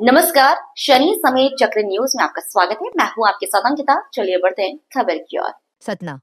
नमस्कार, शनि समय चक्र न्यूज में आपका स्वागत है। मैं हूं आपके साथ अंकिता। चलिए बढ़ते हैं खबर की ओर। सतना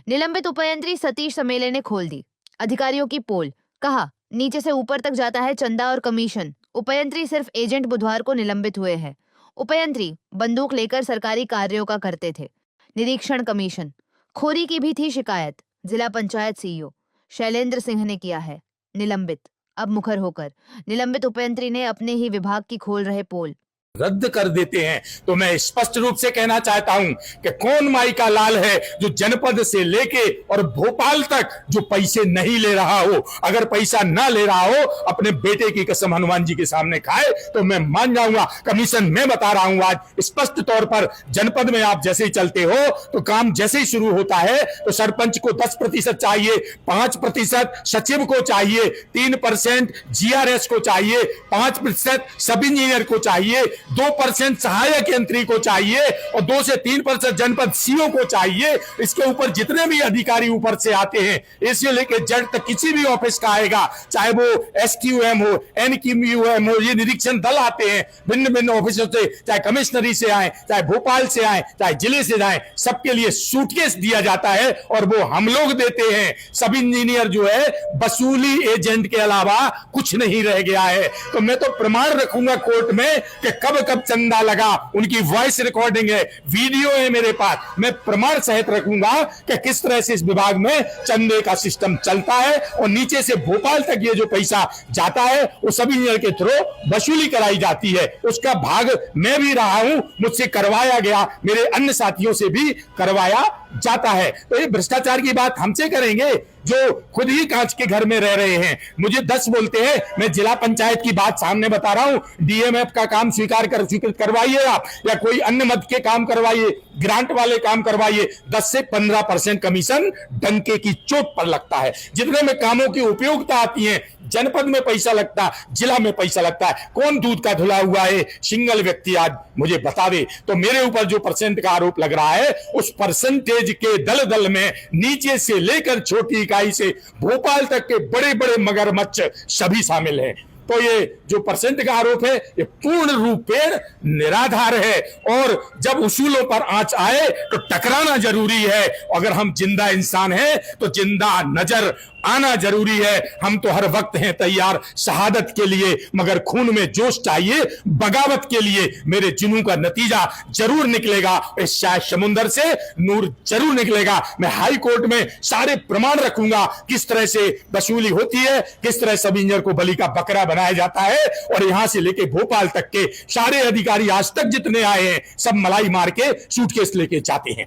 निलंबित उपयंत्री सतीश समेले ने खोल दी अधिकारियों की पोल। कहा, नीचे से ऊपर तक जाता है चंदा और कमीशन। उपयंत्री सिर्फ एजेंट बुधवार को निलंबित हुए हैं। उपयंत्री बंदूक लेकर सरकारी कार्यों का करते थे। निरीक्षण कमीशन खोरी की भी थी शिकायत। जिला पंचायत सीईओ शैलेंद्र सिंह ने किया है निलंबित। अब मुखर होकर निलंबित उपयंत्री ने अपने ही विभाग की खोल रहे पोल रद्द कर देते हैं। तो मैं स्पष्ट रूप से कहना चाहता हूं कि कौन माई का लाल है जो जनपद से लेके और भोपाल तक जो पैसे नहीं ले रहा हो। अगर पैसा ना ले रहा हो, अपने बेटे की कसम हनुमान जी के सामने खाए तो मैं मान जाऊंगा। कमीशन मैं बता रहा हूं आज स्पष्ट तौर पर, जनपद में आप जैसे ही चलते हो तो काम जैसे ही शुरू होता है तो सरपंच को 10% चाहिए, 5% सचिव को चाहिए, 3% जीआरएस को चाहिए, 5% सब इंजीनियर को चाहिए, 2% सहायक यंत्री को चाहिए और 2 से 3% जनपद सीओ को चाहिए। इसके ऊपर जितने भी अधिकारी ऊपर से आते हैं, इससे लेकर जड़ तक किसी भी ऑफिस का आएगा, चाहे वो एसक्यूएम हो, एनक्यूएम हो, ये निरीक्षण दल आते हैं भिन्न भिन्न ऑफिसों से, चाहे कमिश्नरी से आए, चाहे भोपाल से आए, चाहे जिले से जाए, सबके लिए सूटकेस दिया जाता है और वो हम लोग देते हैं। सब इंजीनियर जो है वसूली एजेंट के अलावा कुछ नहीं रह गया है। तो मैं तो प्रमाण रखूंगा कोर्ट में कि कब कब चंदा लगा, उनकी वॉइस रिकॉर्डिंग है, वीडियो है मेरे पास। मैं प्रमाण सहित रखूंगा कि किस तरह से इस विभाग में चंदे का सिस्टम चलता है और नीचे से भोपाल तक ये जो पैसा जाता है वो सभी इंजीनियर के थ्रू वसूली कराई जाती है। उसका भाग मैं भी रहा हूं, मुझसे करवाया गया, मेरे अन्य साथियों से भी करवाया जाता है। तो ये भ्रष्टाचार की बात हमसे करेंगे जो खुद ही कांच के घर में रह रहे हैं। मुझे 10 बोलते हैं, मैं जिला पंचायत की बात सामने बता रहा हूं। डीएमएफ का काम स्वीकृत करवाइए आप, या कोई अन्य मद के काम करवाइए, ग्रांट वाले काम करवाइए, 10 से 15% कमीशन डंके की चोट पर लगता है। जितने में कामों की उपयोगिता आती है, जनपद में पैसा लगता है, जिला में पैसा लगता है। कौन दूध का धुला हुआ है सिंगल व्यक्ति आज मुझे बता दे। तो मेरे ऊपर जो परसेंट का आरोप लग रहा है, उस परसेंटेज के दल में नीचे से लेकर छोटी इकाई से भोपाल तक के बड़े बड़े मगरमच्छ सभी शामिल हैं। तो ये जो परसेंट का आरोप है ये पूर्ण रूपेण निराधार है और जब उसूलों पर आंच आए तो टकराना जरूरी है। अगर हम जिंदा इंसान हैं तो जिंदा नजर आना जरूरी है। हम तो हर वक्त हैं तैयार शहादत के लिए, मगर खून में जोश चाहिए बगावत के लिए। मेरे जुनून का नतीजा जरूर निकलेगा, इस शायद समुंदर से नूर जरूर निकलेगा। मैं हाई कोर्ट में सारे प्रमाण रखूंगा किस तरह से वसूली होती है, किस तरह सब इंजीनियर को बलि का बकरा बनाया जाता है। और यहां से लेके भोपाल तक के सारे अधिकारी आज तक जितने आए हैं सब मलाई मार के सूटकेस लेके जाते हैं।